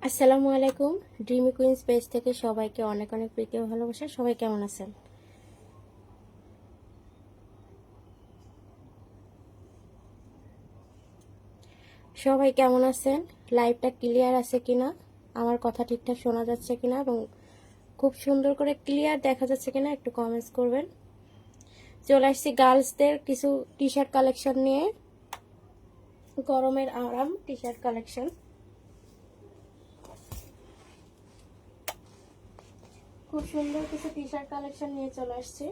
আসসালামু আলাইকুম। Dreamy queen's page থেকে সবাইকে অনেক অনেক প্রীতি ও ভালোবাসা। সবাই কেমন আছেন? সবাই কেমন আছেন? লাইভটা ক্লিয়ার আছে কিনা, আমার কথা ঠিকঠাক শোনা যাচ্ছে কিনা এবং খুব সুন্দর করে ক্লিয়ার দেখা যাচ্ছে কিনা একটু কমেন্টস করবেন। চলে আসছি গার্লসদের কিছু টি শার্ট কালেকশন নিয়ে। গরমের আরাম টি শার্ট কালেকশন, খুব সুন্দর কিছু টি শার্ট কালেকশন নিয়ে চলে আসছি।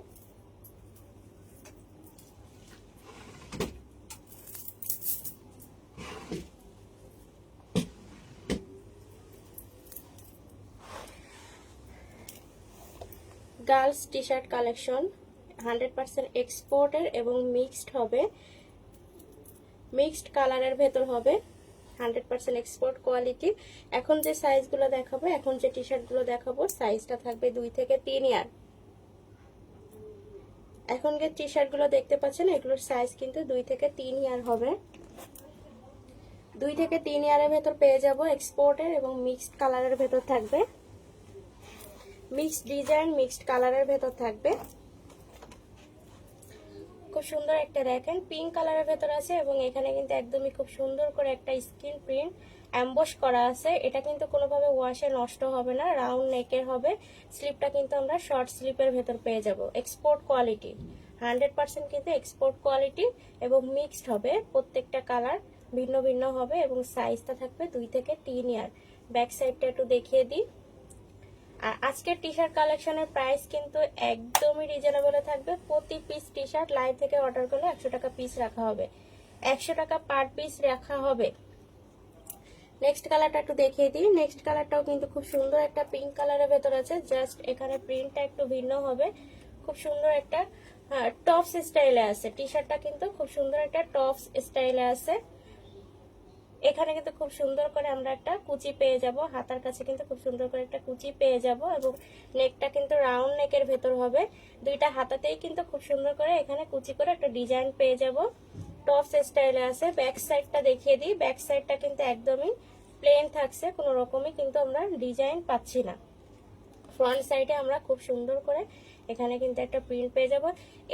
গার্লস টি শার্ট কালেকশন 100% এক্সপোর্টের এবং মিক্সড হবে, মিক্সড কালারের ভেতর হবে, 100% এক্সপোর্ট কোয়ালিটি। এখন যে সাইজগুলো দেখাবো, এখন যে টি শার্টগুলো দেখাবো, সাইজটা থাকবে 2 থেকে 3 ইয়ার। এখন যে টি শার্টগুলো দেখতে পাচ্ছেন এগুলোর সাইজ কিন্তু 2 থেকে 3 ইয়ার হবে। 2 থেকে 3 ইয়ারের ভেতর পেয়ে যাব এক্সপোর্টের এবং মিক্সড কালারের ভেতর থাকবে, মিক্সড ডিজাইন মিক্সড কালারের ভেতর থাকবে। খুব সুন্দর একটা দেখেন পিঙ্ক কালারের ভেতর আছে এবং এখানে কিন্তু একদমই খুব সুন্দর করে একটা স্ক্রিন প্রিন্ট অ্যাম্বস করা আছে। এটা কিন্তু কোনোভাবে ওয়াশে নষ্ট হবে না, রাউন্ড নেকের হবে। স্লিপটা কিন্তু আমরা শর্ট স্লিপের ভেতর পেয়ে যাব। এক্সপোর্ট কোয়ালিটি 100% কিন্তু এক্সপোর্ট কোয়ালিটি এবং মিক্সড হবে। প্রত্যেকটা কালার ভিন্ন ভিন্ন হবে এবং সাইজটা থাকবে 2 থেকে 3 ইয়ার। ব্যাক সাইডটা একটু দেখিয়ে দিই। আর আজকের টি শার্ট কালেকশনের প্রাইস কিন্তু একদমই রিজনেবলে থাকবে। প্রতি পিস টি শার্ট লাইভ থেকে অর্ডার করলে 100 টাকা পিস রাখা হবে, 100 টাকা পার পিস রাখা হবে। নেক্সট কালারটা একটু দেখিয়ে দিই। নেক্সট কালারটাও কিন্তু খুব সুন্দর একটা পিঙ্ক কালারের ভেতর আছে, জাস্ট এখানে প্রিন্টটা একটু ভিন্ন হবে। খুব সুন্দর একটা টপস স্টাইলে আছে। টি শার্টটা কিন্তু খুব সুন্দর একটা টপস স্টাইলে আছে। এখানে কিন্তু খুব সুন্দর করে আমরা একটা কুচি পেয়ে যাব, হাতার কাছে কিন্তু খুব সুন্দর করে একটা কুচি পেয়ে যাব এবং নেকটা কিন্তু রাউন্ড নেকের ভেতর হবে। দুইটা হাতাতেই কিন্তু খুব সুন্দর করে এখানে কুচি করে একটা ডিজাইন পেয়ে যাব। টপস স্টাইলে আছে। ব্যাক সাইডটা দেখিয়ে দিই। ব্যাক সাইডটা কিন্তু একদমই প্লেন থাকছে, কোনো রকমই কিন্তু আমরা ডিজাইন পাচ্ছি না। ফ্রন্ট সাইডে আমরা খুব সুন্দর করে এখানে কিন্তু একটা প্রিন্ট পেয়ে যাব।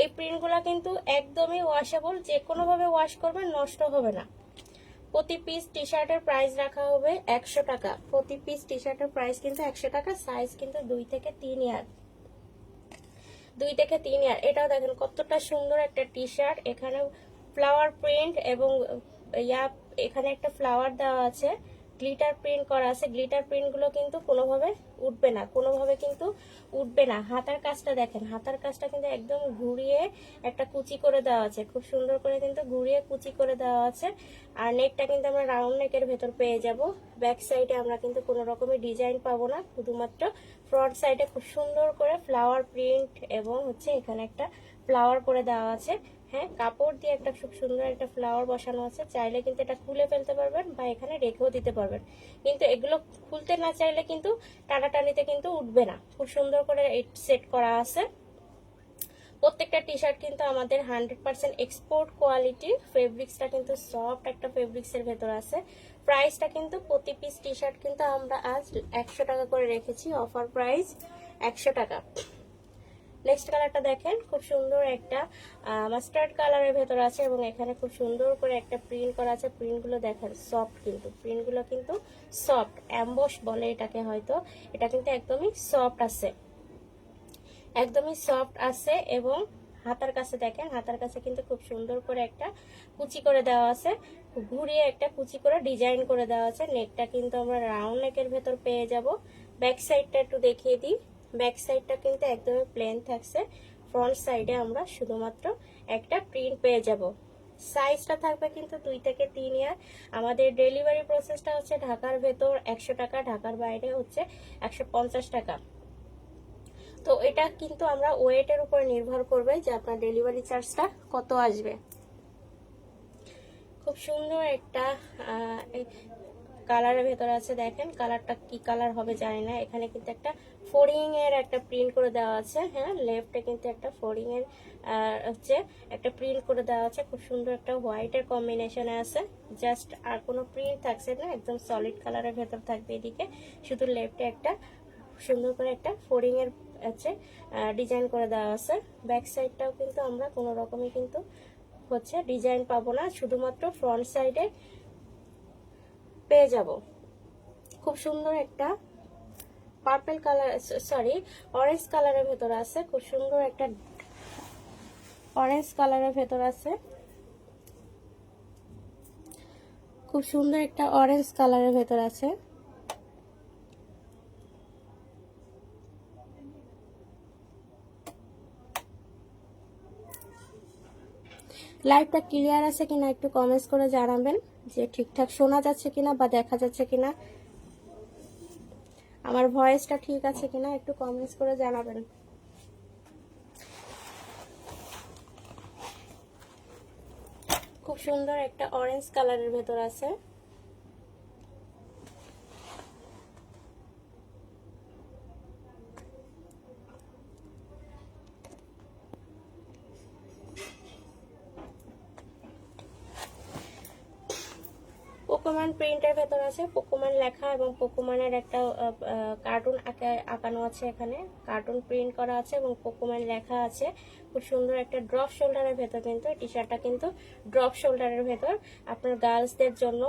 এই প্রিন্টগুলো কিন্তু একদমই ওয়াশেবল, যে কোনোভাবে ওয়াশ করবেন নষ্ট হবে না। প্রতি পিস টি শার্টের প্রাইস রাখা হবে 100 টাকা। প্রতি পিস টি শার্টের প্রাইস কিন্তু 100 টাকা। সাইজ কিন্তু 2 থেকে 3 ইয়ার, 2 থেকে 3 ইয়ার। এটাও দেখেন কতটা সুন্দর একটা টি শার্ট। এখানে ফ্লাওয়ার প্রিন্ট এবং এখানে একটা ফ্লাওয়ার দেওয়া আছে, গ্লিটার প্রিন্ট করা আছে। গ্লিটার প্রিন্টগুলো কিন্তু কোনোভাবে উঠবে না, কোনোভাবে কিন্তু উঠবে না। হাতার কাজটা দেখেন, হাতার কাজটা কিন্তু একদম ঘুরিয়ে একটা কুচি করে দেওয়া আছে, খুব সুন্দর করে কিন্তু ঘুরিয়ে কুচি করে দেওয়া আছে। আর নেকটা কিন্তু আমরা রাউন্ড নেকের ভেতর পেয়ে যাব। ব্যাক সাইডে আমরা কিন্তু কোনো রকমের ডিজাইন পাবো না, শুধুমাত্র ফ্রন্ট সাইডে খুব সুন্দর করে ফ্লাওয়ার প্রিন্ট এবং হচ্ছে এখানে একটা ফ্লাওয়ার করে দেওয়া আছে। হ্যাঁ, কাপড় দিয়ে একটা খুব সুন্দর একটা ফ্লাওয়ার বসানো আছে। চাইলে কিন্তু এটা খুলে ফেলতে পারবেন বা এখানে রেখেও দিতে পারবেন, কিন্তু এগুলো খুলতে না চাইলে কিন্তু টানাটানিতে কিন্তু উঠবে না। খুব সুন্দর করে সেট করা আছে। প্রত্যেকটা টি শার্ট কিন্তু আমাদের 100% এক্সপোর্ট কোয়ালিটি। ফেব্রিক্সটা কিন্তু সফট একটা ফেব্রিক্সের ভেতর আছে। প্রাইসটা কিন্তু প্রতি পিস টি শার্ট কিন্তু আমরা আজ 100 টাকা করে রেখেছি, অফার প্রাইস 100 টাকা। নেক্সট কালারটা দেখেন, খুব সুন্দর একটা মাস্টার্ড কালারের ভেতর আছে এবং এখানে খুব সুন্দর করে একটা প্রিন্ট করা আছে। প্রিন্টগুলো দেখেন সফট, কিন্তু প্রিন্টগুলো কিন্তু সফট, অ্যাম্বস বলে এটাকে হয়তো। এটা কিন্তু একদমই সফট আছে, একদমই সফট আছে। এবং হাতার কাছে দেখেন, হাতার কাছে কিন্তু খুব সুন্দর করে একটা কুচি করে দেওয়া আছে, ঘুরিয়ে একটা কুচি করে ডিজাইন করে দেওয়া আছে। নেকটা কিন্তু আমরা রাউন্ড নেকের ভেতর পেয়ে যাব। ব্যাক সাইডটা একটু দেখিয়ে দিই। ব্যাক সাইডটা কিন্তু একদমই প্লেন থাকছে। ফ্রন্ট সাইডে আমরা শুধুমাত্র একটা প্রিন্ট পেয়ে যাব। সাইজটা থাকবে কিন্তু 2 থেকে 3 ইয়ার। আমাদের ডেলিভারি প্রসেসটা হচ্ছে ঢাকার ভেতর 100 টাকা, ঢাকার বাইরে হচ্ছে 150 টাকা। তো এটা কিন্তু আমরা ওয়েটের উপর নির্ভর করবে যে আপনার ডেলিভারি চার্জটা কত আসবে। খুব সুন্দর একটা কালারের ভেতর আছে। দেখেন কালারটা কি কালার হবে জানি না। এখানে কিন্তু একটা ফোরিং এর একটা প্রিন্ট করে দেওয়া আছে। হ্যাঁ, লেফটে কিন্তু একটা ফোরিং এর হচ্ছে একটা প্রিন্ট করে দেওয়া আছে। খুব সুন্দর একটা হোয়াইটের কম্বিনেশনে আছে। জাস্ট আর কোনো প্রিন্ট থাকছে না, একদম সলিড কালারের ভেতর থাকবে। এদিকে শুধু লেফটে একটা সুন্দর করে একটা ফোরিং এর আছে ডিজাইন করে দেওয়া আছে। ব্যাক সাইডটাও কিন্তু আমরা কোনো রকমই কিন্তু হচ্ছে ডিজাইন পাবো না, শুধুমাত্র ফ্রন্ট সাইডে পেয়ে যাব। খুব সুন্দর একটা পার্পল কালার, সরি অরেঞ্জ কালারের ভেতর আছে। খুব সুন্দর একটা অরেঞ্জ কালারের ভেতর আছে। খুব সুন্দর একটা অরেঞ্জ কালারের ভেতর আছে। লাইভটা ক্লিয়ার আছে কিনা একটু কমেন্টস করে জানাবেন, যে ঠিকঠাক শোনা যাচ্ছে কিনা বা দেখা যাচ্ছে কিনা, আমার ভয়েসটা ঠিক আছে কিনা একটু কমেন্টস করে জানাবেন। খুব সুন্দর একটা অরেঞ্জ কালারের ভেতর আছে। পোকোমান প্রিন্টের ভেতর আছে, পোকোমান লেখা এবং পোকোমানের একটা কার্টুন আঁকানো আছে। এখানে কার্টুন প্রিন্ট করা আছে এবং পোকোমান লেখা আছে। খুব সুন্দর একটা ড্রপ শোল্ডারের ভেতর কিন্তু টি শার্টটা কিন্তু ড্রপ শোল্ডারের ভেতর আপনার গার্লসদের জন্য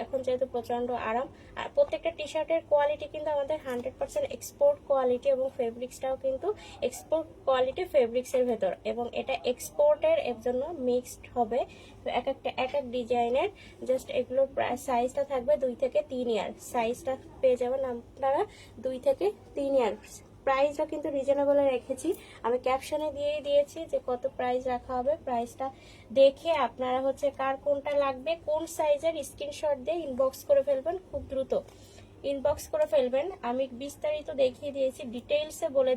এখন যেহেতু প্রচন্ড আরাম। আর প্রত্যেকটা টি শার্টের কোয়ালিটি কিন্তু আমাদের 100% এক্সপোর্ট কোয়ালিটি এবং ফেব্রিক্সটাও কিন্তু এক্সপোর্ট কোয়ালিটি ফেব্রিক্সের ভেতর, এবং এটা এক্সপোর্টের এর জন্য মিক্সড হবে। এক এক ডিজাইনের জাস্ট এগুলো সাইজটা থাকবে 2 থেকে 3 ইয়ার। সাইজটা পেয়ে যাবেন আপনারা 2 থেকে 3 ইয়ার। প্রাইসটা কিন্তু রিজনেবল রেখেছি, আমি ক্যাপশনে দিয়েই দিয়েছি যে কত প্রাইস রাখা হবে। প্রাইসটা দেখে আপনারা হচ্ছে কার কোনটা লাগবে, কোন সাইজের স্ক্রিনশট দিয়ে ইনবক্স করে ফেলবেন, খুব দ্রুত ইনবক্স করে ফেলবেন। আমি বিস্তারিত দেখিয়ে দিয়েছি, ডিটেইলসে বলে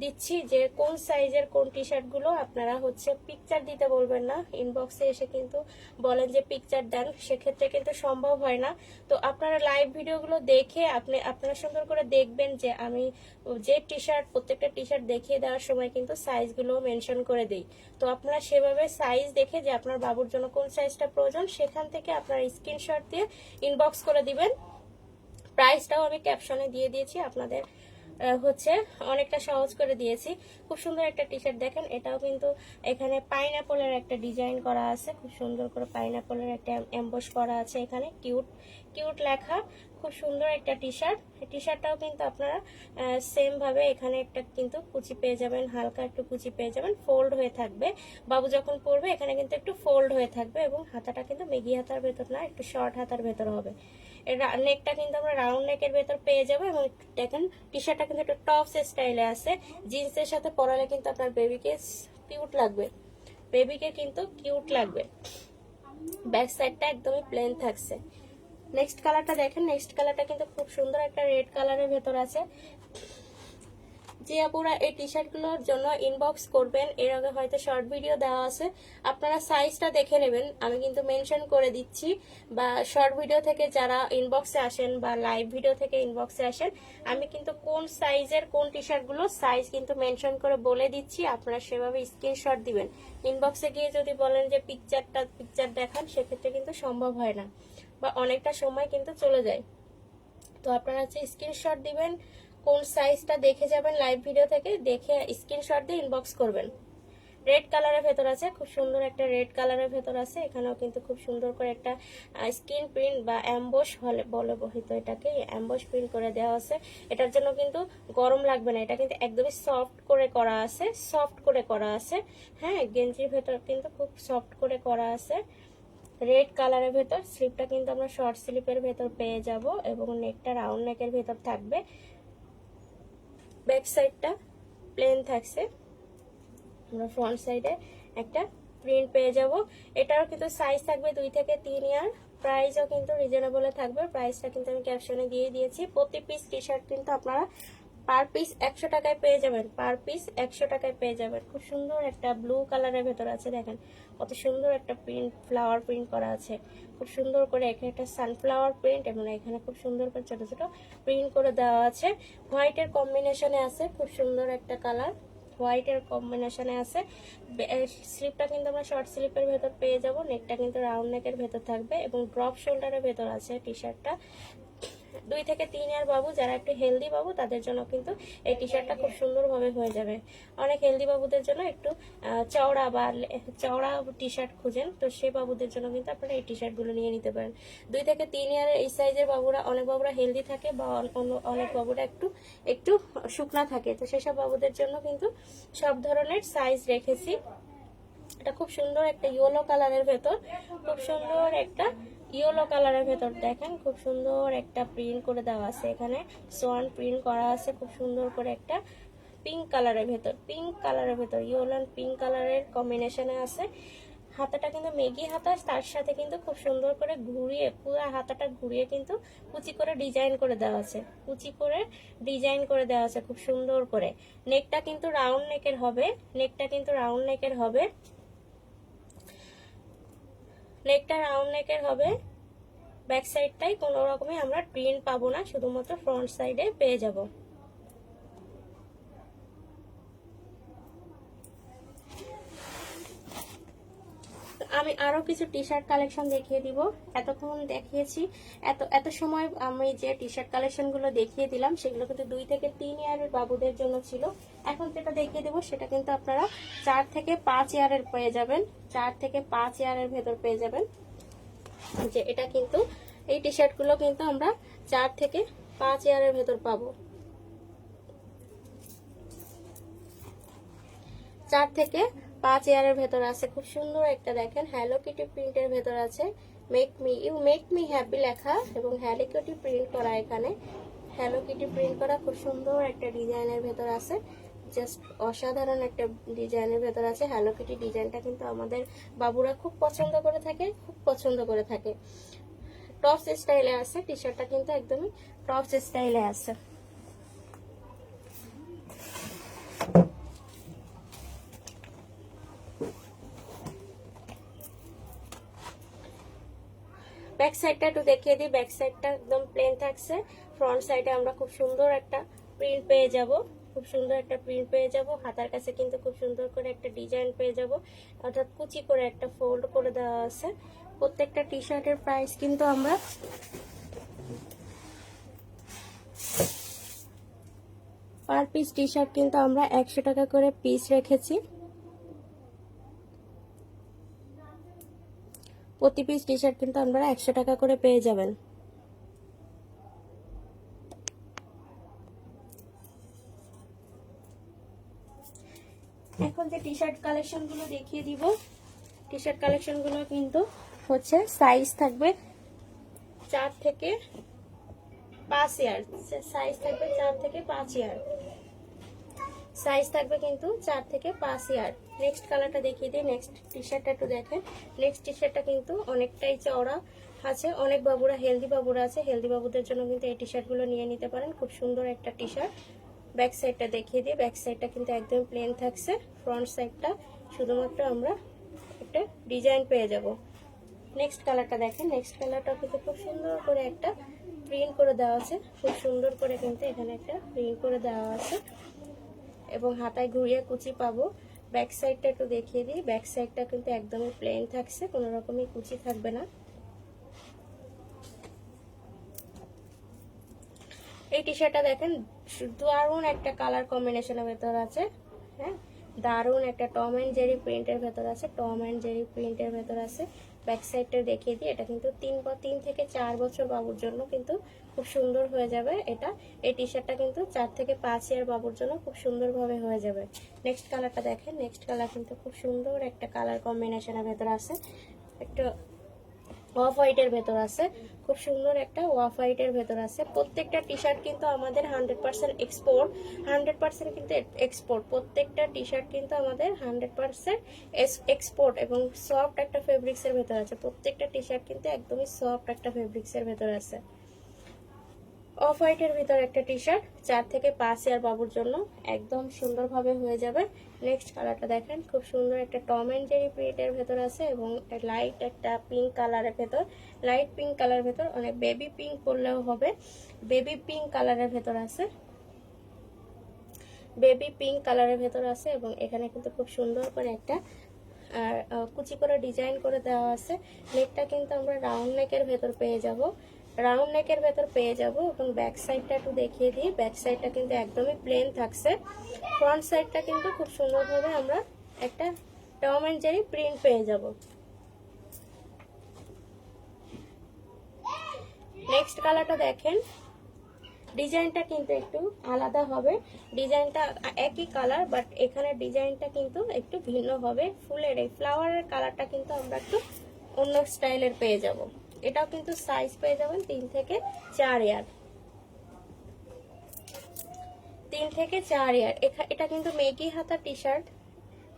দিচ্ছি যে কোন সাইজের কোন টি শার্ট গুলো। আপনারা হচ্ছে পিকচার দিতে বলবেন না, ইনবক্সে এসে কিন্তু বলেন যে পিকচার দেন, সেক্ষেত্রে কিন্তু সম্ভব হয় না। তো আপনারা লাইভ ভিডিওগুলো দেখে আপনারা সুন্দর করে দেখবেন যে আমি যে টি শার্ট প্রত্যেকটা টি শার্ট দেখিয়ে দেওয়ার সময় কিন্তু সাইজগুলো মেনশন করে দিই। তো আপনারা সেভাবে সাইজ দেখে যে আপনার বাবুর জন্য কোন সাইজটা প্রয়োজন সেখান থেকে আপনারা স্ক্রিনশট দিয়ে ইনবক্স করে দিবেন। প্রাইসটাও আমি ক্যাপশনে দিয়ে দিয়েছি, আপনাদের হচ্ছে অনেকটা সহজ করে দিয়েছি। খুব সুন্দর একটা টি শার্ট দেখেন, এটাও কিন্তু এখানে পাইনাপলের একটা ডিজাইন করা আছে। খুব সুন্দর করে পাইনাপলের একটা এমবস করা আছে, এখানে কিউট কিউট লেখা। খুব সুন্দর একটা টি শার্ট। টি শার্টটাও কিন্তু আপনারা সেম ভাবে এখানে একটা কিন্তু কুচি পেয়ে যাবেন, হালকা একটু কুচি পেয়ে যাবেন, ফোল্ড হয়ে থাকবে। বাবু যখন পরবে এখানে কিন্তু একটু ফোল্ড হয়ে থাকবে, এবং হাতাটা কিন্তু মেগি হাতার ভেতর না, একটু শর্ট হাতার ভেতর হবে। নেকটা কিন্তু আমরা রাউন্ড নেকের ভেতর পেয়ে যাবো। এবং দেখেন টি শার্টটা কিন্তু একটু টপস স্টাইলে আছে, জিন্সের সাথে পরালে কিন্তু আপনার বেবিকে কিউট লাগবে, বেবিকে কিন্তু কিউট লাগবে। ব্যাক সাইডটা একদমই প্লেন থাকছে। নেক্সট কালারটা দেখেন, নেক্সট কালারটা কিন্তু খুব সুন্দর একটা রেড কালারের ভেতর আছে। যে আপুরা এই টি শার্ট গুলোর জন্য ইনবক্স করবেন, এর আগে হয়তো শর্ট ভিডিও দেওয়া আছে, আপনারা সাইজটা দেখে নেবেন, আমি কিন্তু মেনশন করে দিচ্ছি। বা শর্ট ভিডিও থেকে যারা ইনবক্সে আসেন বা লাইভ ভিডিও থেকে ইনবক্সে আসেন, আমি কিন্তু কোন সাইজের কোন টি শার্ট গুলো সাইজ কিন্তু মেনশন করে বলে দিচ্ছি, আপনারা সেভাবে স্ক্রিনশট দিবেন। ইনবক্সে গিয়ে যদি বলেন যে পিকচার দেখান, সেক্ষেত্রে কিন্তু সম্ভব হয় না বা অনেকটা সময় কিন্তু চলে যায়। তো আপনারা হচ্ছে স্ক্রিনশট দিবেন, কোন সাইজটা দেখে যাবেন লাইভ ভিডিও থেকে, দেখে স্ক্রিনশট দিয়ে ইনবক্স করবেন। রেড কালারের ভেতর আছে, খুব সুন্দর একটা রেড কালারের ভেতর আছে। এখানেও কিন্তু খুব সুন্দর করে একটা স্ক্রিন প্রিন্ট বা অ্যাম্বস বলে হয়তো এটাকে, অ্যাম্বস প্রিন্ট করে দেওয়া আছে। এটার জন্য কিন্তু গরম লাগবে না, এটা কিন্তু একদমই সফট করে করা আছে, সফট করে করা আছে। হ্যাঁ, গেঞ্জির ভেতর কিন্তু খুব সফট করে করা আছে। রেড কালারের ভেতর স্লিপটা কিন্তু আমরা শর্ট স্লিপের ভেতর পেয়ে যাব, এবং নেকটা রাউন্ড নেকের ভেতর থাকবে। ব্যাক সাইডটা প্লেন থাকছে, আমরা ফ্রন্ট সাইডে একটা প্রিন্ট পেয়ে যাব। এটারও কিন্তু সাইজ থাকবে 2 থেকে 3 ইয়ার। প্রাইসও কিন্তু রিজনেবলে থাকবে, প্রাইসটা কিন্তু আমি ক্যাপশনে দিয়ে দিয়েছি। প্রতি পিস টি শার্ট কিন্তু আপনারা পার পিস 100 টাকায় পেয়ে যাবেন, পার পিস 100 টাকায় পেয়ে যাবেন। খুব সুন্দর একটা ব্লু কালারের ভেতর আছে, দেখেন কত সুন্দর একটা প্রিন্ট, ফ্লাওয়ার প্রিন্ট করা আছে। খুব সুন্দর করে এখানে একটা সানফ্লাওয়ার প্রিন্ট এবং এখানে খুব সুন্দর করে ছোট ছোট প্রিন্ট করে দেওয়া আছে। হোয়াইটের কম্বিনেশনে আছে, খুব সুন্দর একটা কালার, হোয়াইটের কম্বিনেশনে আছে। স্লিপটা কিন্তু আমরা শর্ট স্লিপের ভেতর পেয়ে যাব, নেকটা কিন্তু রাউন্ড নেকের ভেতর থাকবে এবং ড্রপ শোল্ডারের ভেতর আছে টি শার্টটা। 2 থেকে 3 ইয়ার বাবু যারা একটু হেলদি বাবু তাদের জন্য কিন্তু এই টি শার্টটা খুব সুন্দরভাবে হয়ে যাবে। অনেক হেলদি বাবুদের জন্য একটু চওড়া বা চওড়া টি শার্ট খুঁজেন, তো সেই বাবুদের জন্য কিন্তু আপনারা এই টি শার্টগুলো নিয়ে নিতে পারেন। 2 থেকে 3 ইয়ারের এই সাইজের বাবুরা, অনেক বাবুরা হেলদি থাকে বা অনেক বাবুরা একটু একটু শুকনা থাকে, তো সেসব বাবুদের জন্য কিন্তু সব ধরনের সাইজ রেখেছি। এটা খুব সুন্দর একটা ইয়েলো কালারের ভেতর, খুব সুন্দর একটা ইয়েলো কালারের ভেতর দেখেন খুব সুন্দর একটা প্রিন্ট করে দেওয়া আছে, এখানে সোয়ান প্রিন্ট করা আছে। খুব সুন্দর করে একটা পিঙ্ক কালারের ভেতর, পিঙ্ক কালারের ভেতর ইয়েলো অ্যান্ড পিঙ্ক কালারের কম্বিনেশনে আছে। হাতাটা কিন্তু মেগি হাতা, তার সাথে কিন্তু খুব সুন্দর করে ঘুরিয়ে, পুরো হাতাটা ঘুরিয়ে কিন্তু কুচি করে ডিজাইন করে দেওয়া আছে, কুচি করে ডিজাইন করে দেওয়া আছে খুব সুন্দর করে। নেকটা কিন্তু রাউন্ড নেকের হবে, নেকটা কিন্তু রাউন্ড নেকের হবে, নেকটা রাউন্ড নেকের হবে। ব্যাক সাইডটাই কোনো রকমই আমরা প্রিন্ট পাবো না, শুধুমাত্র ফ্রন্ট সাইডে পেয়ে যাব। আমি আরো কিছু টি শার্ট কালেকশন দেখিয়ে দিব। এতক্ষণ দেখিয়েছি, এত সময় আমি যে টি শার্ট কালেকশন গুলো দেখিয়ে দিলাম সেগুলো কিন্তু 2 থেকে 3 ইয়ারের বাবুদের জন্য ছিল। এখন যেটা দেখিয়ে দেবো সেটা কিন্তু আপনারা 4 থেকে 5 ইয়ারের পেয়ে যাবেন, 4 থেকে 5 ইয়ারের ভেতর পেয়ে যাবেন। যে এটা কিন্তু এই টি শার্ট গুলো কিন্তু আমরা 4 থেকে 5 ইয়ারের ভেতর পাবো, 4 থেকে 5 ইয়ারের ভেতর আছে। খুব সুন্দর একটা দেখেন হ্যালো কিটি প্রিন্টের ভেতর আছে, মেক মি হ্যাপি লেখা এবং হ্যালো কিটি প্রিন্ট করা, এখানে হ্যালো কিটি প্রিন্ট করা খুব সুন্দর একটা ডিজাইনের ভেতর আছে, জাস্ট অসাধারণ একটা ডিজাইনের ভেতর আছে। হ্যালো কিটি ডিজাইনটা কিন্তু আমাদের বাবুরা খুব পছন্দ করে থাকে, খুব পছন্দ করে থাকে। টপস স্টাইলে আছে, টি শার্টটা কিন্তু একদমই টপস স্টাইলে আছে। ব্যাক সাইডটা একটু দেখিয়ে দিই, ব্যাক সাইডটা একদম প্লেন থাকছে, ফ্রন্ট সাইডে আমরা খুব সুন্দর একটা প্রিন্ট পেয়ে যাব, খুব সুন্দর একটা প্রিন্ট পেয়ে যাব। হাতার কাছে কিন্তু খুব সুন্দর করে একটা ডিজাইন পেয়ে যাব, অর্থাৎ কুচি করে একটা ফোল্ড করে দেওয়া আছে। প্রত্যেকটা টি শার্টের প্রাইস কিন্তু আমরা পার পিস টি শার্ট কিন্তু আমরা 100 টাকা করে পিস রেখেছি, প্রতি পিস টি শার্ট কিন্তু আপনারা 100 টাকা করে পেয়ে যাবেন। এখন যে টি শার্ট কালেকশন গুলো দেখিয়ে দিব, টি শার্ট কালেকশন গুলো কিন্তু হচ্ছে সাইজ থাকবে 4 থেকে 5 ইয়ার, সাইজ থাকবে 4 থেকে 5 ইয়ার, সাইজ থাকবে কিন্তু 4 থেকে 5 ইয়ার। নেক্সট কালারটা দেখিয়ে দিই, নেক্সট টি শার্টটা একটু দেখেন। নেক্সট টি শার্টটা কিন্তু অনেকটাই চওড়া আছে, অনেক বাবুরা হেলদি বাবুরা আছে, হেলদি বাবুদের জন্য কিন্তু এই টি শার্ট গুলো নিয়ে নিতে পারেন। খুব সুন্দর একটা টি শার্ট। ব্যাক সাইডটা দেখিয়ে দিই, ব্যাক সাইডটা কিন্তু একদম প্লেন থাকছে, ফ্রন্ট সাইডটা শুধুমাত্র আমরা একটা ডিজাইন পেয়ে যাব। নেক্সট কালারটা দেখেন, নেক্সট কালারটা কিন্তু খুব সুন্দর করে একটা প্রিন্ট করে দেওয়া আছে, খুব সুন্দর করে কিন্তু এখানে একটা প্রিন্ট করে দেওয়া আছে এবং হাতায় ঘুরিয়ে কুচি পাবো। ব্যাক সাইডটা একটু দেখিয়ে দিই, ব্যাক সাইডটা কিন্তু একদমই প্লেন থাকছে, কোনো রকমই কুচি থাকবে না। এই টি শার্টটা দেখেন দারুণ একটা কালার কম্বিনেশনের ভেতর আছে, হ্যাঁ দারুণ একটা টম অ্যান্ড জেরি প্রিন্টের ভেতর আছে, টম অ্যান্ড জেরি প্রিন্টের ভেতর আছে। ব্যাক সাইডটা দেখিয়ে দিই, এটা কিন্তু 3 থেকে 4 বছর বাবুর জন্য কিন্তু খুব সুন্দর হয়ে যাবে। এটা এই টি শার্টটা কিন্তু 4 থেকে 5 ইয়ার বাবুর জন্য খুব সুন্দরভাবে হয়ে যাবে। নেক্সট কালারটা দেখেন, নেক্সট কালার কিন্তু খুব সুন্দর একটা কালার কম্বিনেশনের ভেতর আছে, একটা অফ হোয়াইটের ভেতর আছে, খুব সুন্দর একটা অফ হোয়াইটের ভেতর আছে। প্রত্যেকটা টি শার্ট কিন্তু আমাদের 100% এক্সপোর্ট, 100% কিন্তু এক্সপোর্ট। প্রত্যেকটা টি শার্ট কিন্তু আমাদের 100% এক্সপোর্ট এবং সফট একটা ফেব্রিক্সের ভেতর আছে। প্রত্যেকটা টি শার্ট কিন্তু একদমই সফট একটা ফেব্রিক্সের ভেতর আছে। অফ হোয়াইটের ভিতর একটা টি শার্ট, 4 থেকে 5 ইয়ার বাবুর জন্য একদম সুন্দরভাবে হয়ে যাবে। নেক্সট কালারটা দেখেন, খুব সুন্দর একটা টম এন্ড জেরি প্রিন্টের ভেতর আছে এবং লাইট একটা পিঙ্ক কালারের ভেতর, লাইট পিঙ্ক কালারের ভেতর, অনেক বেবি পিঙ্ক করলেও হবে, বেবি পিঙ্ক কালারের ভেতর আছে, বেবি পিঙ্ক কালারের ভেতর আছে এবং এখানে কিন্তু খুব সুন্দর করে একটা আর কুচি করে ডিজাইন করে দেওয়া আছে। নেকটা কিন্তু আমরা রাউন্ড নেকের ভেতর পেয়ে যাব, রাউন্ড নেকের ভেতর পেয়ে যাব এবং ব্যাক সাইডটা একটু দেখিয়ে দিই। ব্যাক সাইডটা কিন্তু একদমই প্লেন থাকছে, ফ্রন্ট সাইডটা কিন্তু খুব সুন্দরভাবে আমরা একটা টম এন্ড জেরি প্রিন্ট পেয়ে যাব। নেক্সট কালারটা দেখেন, ডিজাইনটা কিন্তু একটু আলাদা হবে, ডিজাইনটা একই কালার বাট এখানে ডিজাইনটা কিন্তু একটু ভিন্ন হবে। ফুলের এই ফ্লাওয়ারের কালারটা কিন্তু আমরা একটু অন্য স্টাইলের পেয়ে যাব। এটাও কিন্তু সাইজ পেয়ে যাবেন 3 থেকে 4 ইয়ার, 3 থেকে 4 ইয়ার। এটা কিন্তু মেগি হাতা টি শার্ট,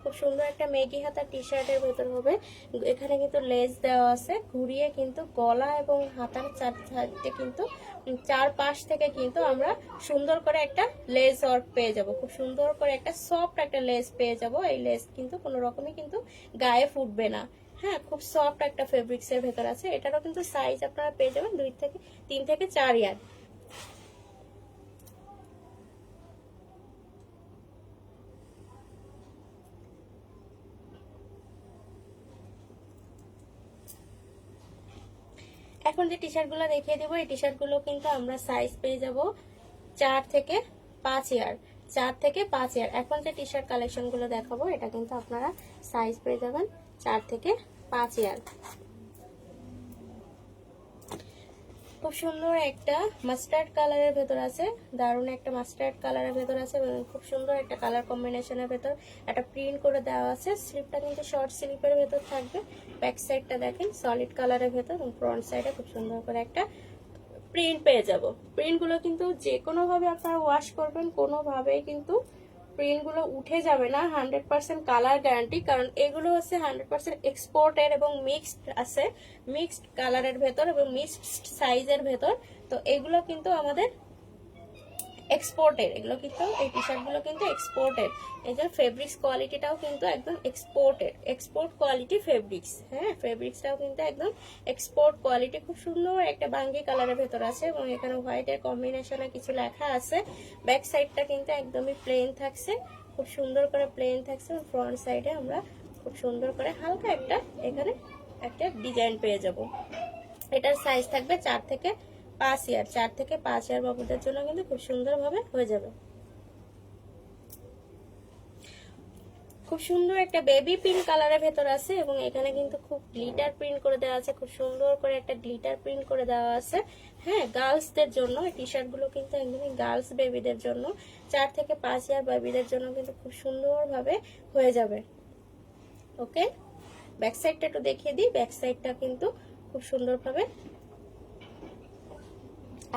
খুব সুন্দর একটা মেগি হাতা টি শার্টের ভেতর হবে। এখানে কিন্তু লেস দেওয়া আছে, ঘুরিয়ে কিন্তু গলা এবং হাতার চারদিকে কিন্তু চারপাশ থেকে কিন্তু আমরা সুন্দর করে একটা লেস ওয়ার্ক পেয়ে যাব, খুব সুন্দর করে একটা সফট একটা লেস পেয়ে যাব। এই লেস কিন্তু কোনো রকমই কিন্তু গায়ে ফুটবে না। হ্যাঁ, খুব সফট একটা ফেব্রিক্স এর ভেতর আছে। এটারও কিন্তু সাইজ আপনারা পেয়ে যাবেন 3 থেকে 4 ইয়ার। এখন যে টি শার্ট গুলো দেখিয়ে দেবো, এই টি শার্ট গুলো কিন্তু আমরা সাইজ পেয়ে যাব 4 থেকে 5 ইয়ার, 4 থেকে 5 ইয়ার। এখন যে টি শার্ট কালেকশন গুলো দেখাবো এটা কিন্তু আপনারা সাইজ পেয়ে যাবেন 4 থেকে 5 ইয়ার। খুব সুন্দর একটা মাস্টার্ড কালারের ভেতর আছে, দারুণ একটা মাস্টার্ড কালারের ভেতর আছে এবং খুব সুন্দর একটা কালার কম্বিনেশনের ভেতর একটা প্রিন্ট করে দেওয়া আছে। স্লিপটা কিন্তু শর্ট স্লিপের ভেতর থাকবে। ব্যাক সাইডটা দেখেন সলিড কালারের ভেতর এবং ফ্রন্ট সাইডে খুব সুন্দর করে একটা প্রিন্ট পেয়ে যাব। প্রিন্টগুলো কিন্তু যে কোনোভাবে আপনারা ওয়াশ করবেন, কোনোভাবেই কিন্তু প্রিন্টগুলো উঠে যাবে না। 100% কালার গ্যারান্টি, কারণ এগুলো হচ্ছে 100% এক্সপোর্টের এবং মিক্সড আছে, মিক্সড কালারের ভেতর এবং মিক্সড সাইজের ভেতর। তো এগুলো কিন্তু আমাদের এক্সপোর্টের, এগুলো কিন্তু এই টি শার্ট গুলো কিন্তু এক্সপোর্টের। এই যে ফেব্রিক্স কোয়ালিটিটাও কিন্তু একদম এক্সপোর্টের, এক্সপোর্ট কোয়ালিটি ফেব্রিক্স। হ্যাঁ, ফেব্রিক্সটাও কিন্তু একদম এক্সপোর্ট কোয়ালিটি। খুব সুন্দর একটা বাঙ্গি কালারের ভেতর আছে এবং এখানে হোয়াইটের কম্বিনেশনে কিছু লেখা আছে। ব্যাক সাইডটা কিন্তু একদমই প্লেন থাকছে, খুব সুন্দর করে প্লেন থাকছে। ফ্রন্ট সাইডে আমরা খুব সুন্দর করে হালকা একটা এখানে একটা ডিজাইন পেয়ে যাব। এটার সাইজ থাকবে 4 থেকে 5 ইয়ার, 4 থেকে 5 ইয়ার বাবুদের জন্য কিন্তু খুব সুন্দরভাবে হয়ে যাবে। খুব সুন্দর একটা বেবি পিঙ্ক কালারের ভেতর আছে এবং এখানে কিন্তু খুব গ্লিটার প্রিন্ট করে দেওয়া আছে, খুব সুন্দর করে একটা গ্লিটার প্রিন্ট করে দেওয়া আছে। হ্যাঁ, গার্লসদের জন্য এই টি শার্ট গুলো কিন্তু একদমই গার্লস বেবিদের জন্য, 4 থেকে 5 ইয়ার বেবিদের জন্য কিন্তু খুব সুন্দরভাবে হয়ে যাবে। ওকে, ব্যাক সাইডটা একটু দেখিয়ে দিই। ব্যাক সাইডটা কিন্তু খুব সুন্দরভাবে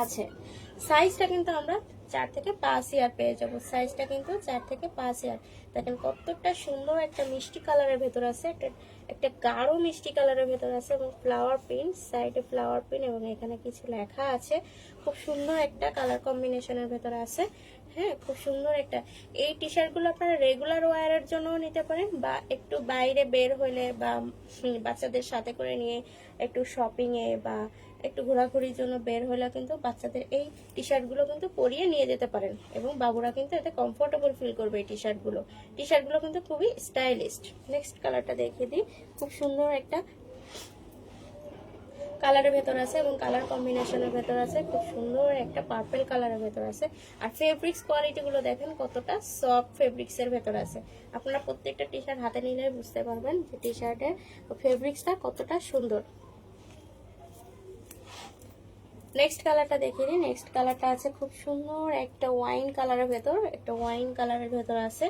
আছে। সাইজটা কিন্তু আমরা 4 থেকে 5 ইয়ার পেয়ে যাবো, সাইজটা কিন্তু 4 থেকে 5 ইয়ার। দেখেন কতটা সুন্দর একটা মিষ্টি কালারের ভেতর আছে, একটা গাঢ় মিষ্টি কালারের ভেতর আছে এবং ফ্লাওয়ার প্রিন্ট, সাইডে ফ্লাওয়ার প্রিন্ট এবং এখানে কিছু লেখা আছে। খুব সুন্দর একটা কালার কম্বিনেশনের ভেতর আছে। হ্যাঁ, খুব সুন্দর একটা। এই টি শার্ট গুলো আপনারা রেগুলার ওয়ারের জন্য নিতে পারেন বা একটু বাইরে বের হলে বা বাচ্চাদের সাথে করে নিয়ে একটু শপিং এ বা একটু ঘোরাঘুরির জন্য বের হলে কিন্তু বাচ্চাদের এই টি শার্ট গুলো কিন্তু পরিয়ে নিয়ে যেতে পারেন এবং বাবুরা কিন্তু এতে কমফোর্টেবল ফিল করবে। এই টি শার্ট গুলো কিন্তু খুবই স্টাইলিস্ট। নেক্সট কালারটা দেখিয়ে দিই। খুব সুন্দর একটা কালারের ভেতর আছে এবং কালার কম্বিনেশনের ভেতর আছে, খুব সুন্দর একটা পার্পল কালারের ভেতর আছে। আর ফেব্রিক্স কোয়ালিটি গুলো দেখেন কতটা সফট ফেব্রিক্স এর ভেতর আছে। আপনারা প্রত্যেকটা টি শার্ট হাতে নিলে বুঝতে পারবেন যে টি শার্টের ফেব্রিক্সটা কতটা সুন্দর। নেক্সট কালারটা দেখিয়ে দিই। নেক্সট কালারটা আছে খুব সুন্দর একটা ওয়াইন কালারের ভেতর, একটা ওয়াইন কালারের ভেতর আছে,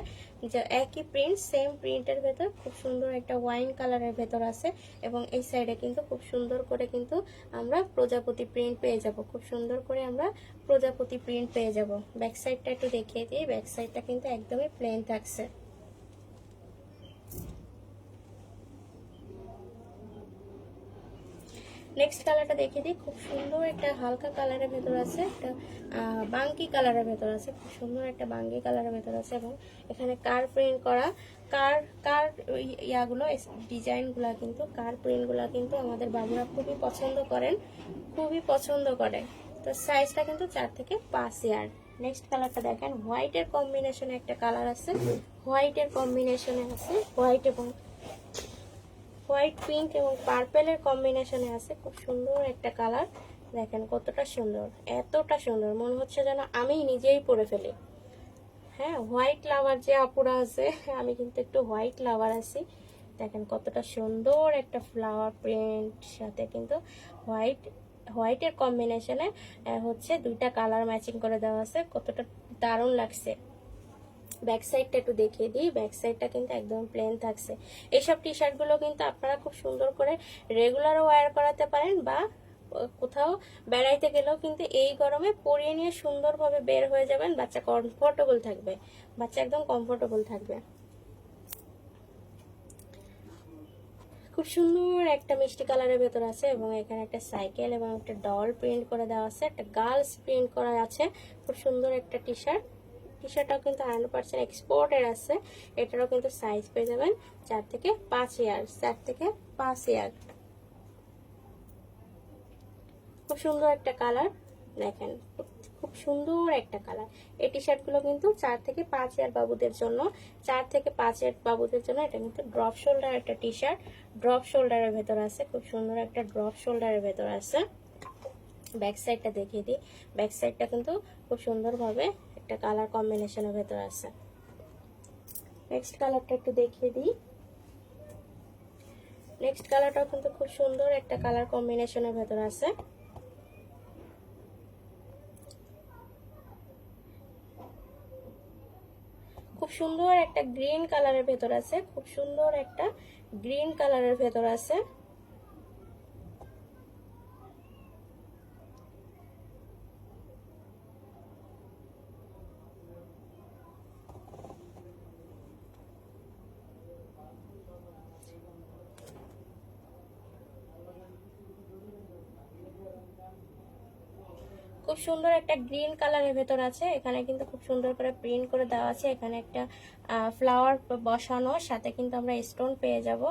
যে একই প্রিন্ট সেম প্রিন্টের ভেতর খুব সুন্দর একটা ওয়াইন কালারের ভেতর আছে এবং এই সাইডে কিন্তু খুব সুন্দর করে কিন্তু আমরা প্রজাপতি প্রিন্ট পেয়ে যাব, খুব সুন্দর করে আমরা প্রজাপতি প্রিন্ট পেয়ে যাব। ব্যাক সাইডটা একটু দেখিয়ে দিই। ব্যাক সাইডটা কিন্তু একদমই প্লেন থাকছে। নেক্সট কালারটা দেখিয়ে দিই। খুব সুন্দর একটা হালকা কালারের ভেতর আছে, একটা বাঙ্কি কালারের ভেতর আছে, খুব সুন্দর একটা বাঙ্কি কালারের ভেতর আছে এবং এখানে কার প্রিন্ট করা। কার কার ইয়াগুলো ডিজাইনগুলো কিন্তু কার প্রিন্টগুলো কিন্তু আমাদের বাবুরা খুবই পছন্দ করেন, খুবই পছন্দ করে। তো সাইজটা কিন্তু 4 থেকে 5 ইয়ার। নেক্সট কালারটা দেখেন, হোয়াইটের কম্বিনেশনে একটা কালার আছে, হোয়াইটের কম্বিনেশনে আছে, হোয়াইট এবং হোয়াইট পিঙ্ক এবং পার্পেলের কম্বিনেশনে আছে। খুব সুন্দর একটা কালার, দেখেন কতটা সুন্দর, এতটা সুন্দর মনে হচ্ছে যেন আমি নিজেই পরে ফেলি। হ্যাঁ, হোয়াইট লাভার যে আপুরা আছে, আমি কিন্তু একটু হোয়াইট লাভার আছি। দেখেন কতটা সুন্দর একটা ফ্লাওয়ার প্রিন্ট, সাথে কিন্তু হোয়াইটের কম্বিনেশনে হচ্ছে দুইটা কালার ম্যাচিং করে দেওয়া আছে, কতটা দারুণ লাগছে। ব্যাক সাইডটা একটু দেখিয়ে দিই। ব্যাক সাইডটা কিন্তু একদম প্লেন থাকছে। এইসব টি শার্টগুলো কিন্তু আপনারা খুব সুন্দর করে রেগুলারও ওয়্যার করাতে পারেন, বা কোথাও বেড়াইতে গেলেও কিন্তু এই গরমে পরিয়ে নিয়ে সুন্দরভাবে বের হয়ে যাবেন। বাচ্চা কমফোর্টেবল থাকবে, বাচ্চা একদম কমফোর্টেবল থাকবে। খুব সুন্দর একটা মিষ্টি কালারের ভেতর আছে এবং এখানে একটা সাইকেল এবং একটা ডল প্রিন্ট করে দেওয়া আছে, একটা গার্লস প্রিন্ট করা আছে। খুব সুন্দর একটা টি শার্ট। টি শার্টটাও কিন্তু 100% এক্সপোর্টের আছে। এটারও কিন্তু সাইজ পেয়ে যাবেন 4 থেকে 5 ইয়ার, 4 থেকে 5 ইয়ার। খুব সুন্দর একটা কালার, দেখেন খুব সুন্দর একটা কালার। এই টি শার্টগুলো কিন্তু 4 থেকে 5 ইয়ার বাবুদের জন্য, 4 থেকে 5 ইয়ার বাবুদের জন্য। এটা কিন্তু ড্রপ শোল্ডার একটা টি শার্ট, ড্রপ শোল্ডারের ভেতর আছে, খুব সুন্দর একটা ড্রপ শোল্ডারের ভেতর আছে। ব্যাক সাইডটা দেখিয়ে দিই। ব্যাক সাইডটা কিন্তু খুব সুন্দরভাবে একটা কালার কম্বিনেশনের ভেতর আছে। নেক্সট কালারটা একটু দেখিয়ে দিই। নেক্সট কালারটাও কিন্তু খুব সুন্দর একটা কালার কম্বিনেশনের ভেতর আছে। খুব সুন্দর একটা গ্রিন কালারের ভেতর আছে, খুব সুন্দর একটা গ্রিন কালারের ভেতর আছে। খুব সুন্দর একটা গ্রিন কালারের ভেতর আছে। এখানে কিন্তু খুব সুন্দর করে প্রিন্ট করে দেওয়া আছে। এখানে একটা ফ্লাওয়ার বসানো, সাথে কিন্তু আমরা স্টোন পেয়ে যাব,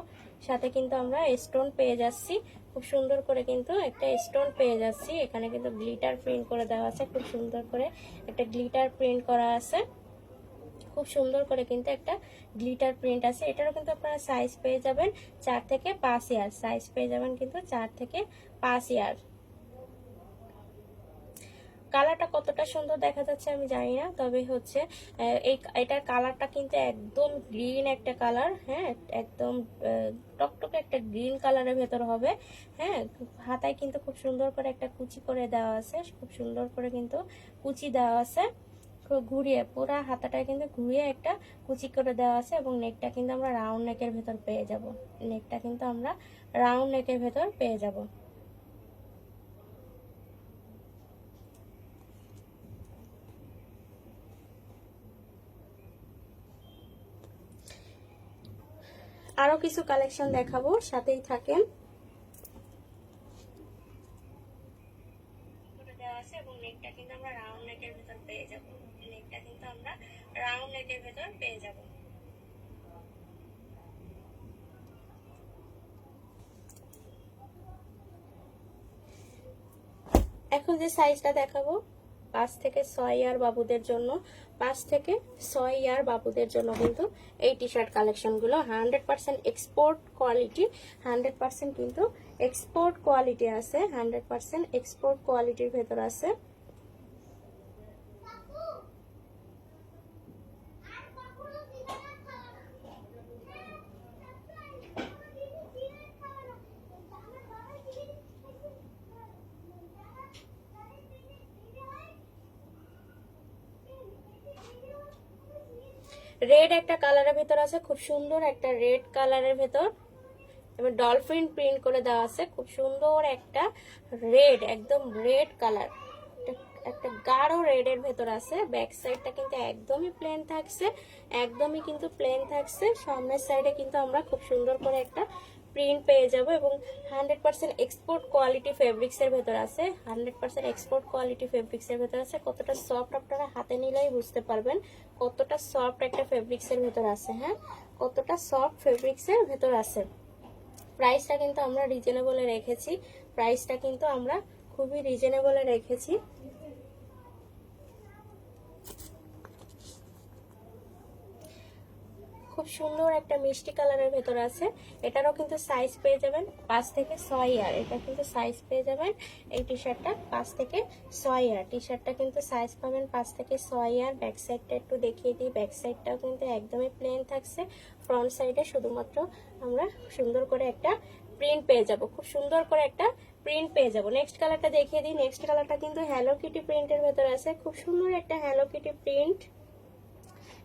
সাথে কিন্তু আমরা স্টোন পেয়ে যাচ্ছি। খুব সুন্দর করে কিন্তু একটা স্টোন পেয়ে যাচ্ছি। এখানে কিন্তু গ্লিটার প্রিন্ট করে দেওয়া আছে, খুব সুন্দর করে একটা গ্লিটার প্রিন্ট করা আছে। খুব সুন্দর করে কিন্তু একটা গ্লিটার প্রিন্ট আছে। এটারও কিন্তু আপনারা সাইজ পেয়ে যাবেন 4 থেকে 5 ইয়ার, সাইজ পেয়ে যাবেন কিন্তু 4 থেকে 5 ইয়ার। কালারটা কতটা সুন্দর দেখা যাচ্ছে আমি জানি না, তবে হচ্ছে এটার কালারটা কিন্তু একদম গ্রিন একটা কালার। হ্যাঁ, একদম টকটকে একটা গ্রিন কালারের ভেতর হবে। হ্যাঁ, হাতায় কিন্তু খুব সুন্দর করে একটা কুচি করে দেওয়া আছে, খুব সুন্দর করে কিন্তু কুচি দেওয়া আছে। ঘুরিয়ে পুরা হাতাটায় কিন্তু ঘুরিয়ে একটা কুচি করে দেওয়া আছে এবং নেকটা কিন্তু আমরা রাউন্ড নেকের ভেতর পেয়ে যাব। নেকটা কিন্তু আমরা রাউন্ড নেকের ভেতর পেয়ে যাব। আরো কিছু কালেকশন দেখাবো, সাথেই থাকেন। এবং নেকটা কিন্তু আমরা রাউন্ড নেকের ভেতর পেয়ে যাব। নেকটা কিন্তু আমরা রাউন্ড নেকের ভেতর পেয়ে যাব। এখন যে সাইজটা দেখাবো 5 থেকে 6 ইয়ার বাবুদের জন্য, 5 থেকে 6 ইয়ার বাবুদের জন্য কিন্তু এই টি শার্ট কালেকশনগুলো 100% এক্সপোর্ট কোয়ালিটি, 100% কিন্তু এক্সপোর্ট কোয়ালিটি আছে, 100% এক্সপোর্ট কোয়ালিটির ভেতর আছে। রেড একটা কালারের ভেতর আছে, খুব সুন্দর একটা রেড কালারের ভেতর এবং ডলফিন প্রিন্ট করে দেওয়া আছে। খুব সুন্দর একটা রেড, একদম রেড কালার, একটা গাঢ় রেডের ভেতর আছে। ব্যাক সাইডটা কিন্তু একদমই প্লেন থাকছে, একদমই কিন্তু প্লেন থাকছে। সামনের সাইডে কিন্তু আমরা খুব সুন্দর করে একটা প্রিন্ট পেয়ে যাব এবং 100% এক্সপোর্ট কোয়ালিটি ফেব্রিক্সের ভেতর আছে। 100% এক্সপোর্ট কোয়ালিটি ফেব্রিক্সের ভেতর আছে। কতটা সফট আপনারা হাতে নিলেই বুঝতে পারবেন কতটা সফট একটা ফেব্রিক্সের ভেতর আছে। হ্যাঁ, কতটা সফট ফেব্রিক্সের ভেতর আছে। প্রাইসটা কিন্তু আমরা রিজনেবলে রেখেছি, প্রাইসটা কিন্তু আমরা খুবই রিজনেবলে রেখেছি। খুব সুন্দর একটা মিষ্টি কালারের ভেতর আছে। এটারও কিন্তু সাইজ পেয়ে যাবেন 5 থেকে 6 ইয়ার। এটা কিন্তু সাইজ পেয়ে যাবেন এই টি শার্টটা 5 থেকে 6 ইয়ার। টি শার্টটা কিন্তু সাইজ পাবেন 5 থেকে 6 ইয়ার। ব্যাক সাইডটা একটু দেখিয়ে দিই। ব্যাক সাইডটাও কিন্তু একদমই প্লেন থাকছে। ফ্রন্ট সাইডে শুধুমাত্র আমরা সুন্দর করে একটা প্রিন্ট পেয়ে যাব, খুব সুন্দর করে একটা প্রিন্ট পেয়ে যাব। নেক্সট কালারটা দেখিয়ে দিই। নেক্সট কালারটা কিন্তু হ্যালো কিটি প্রিন্টের ভেতর আছে। খুব সুন্দর একটা hello Kitty print.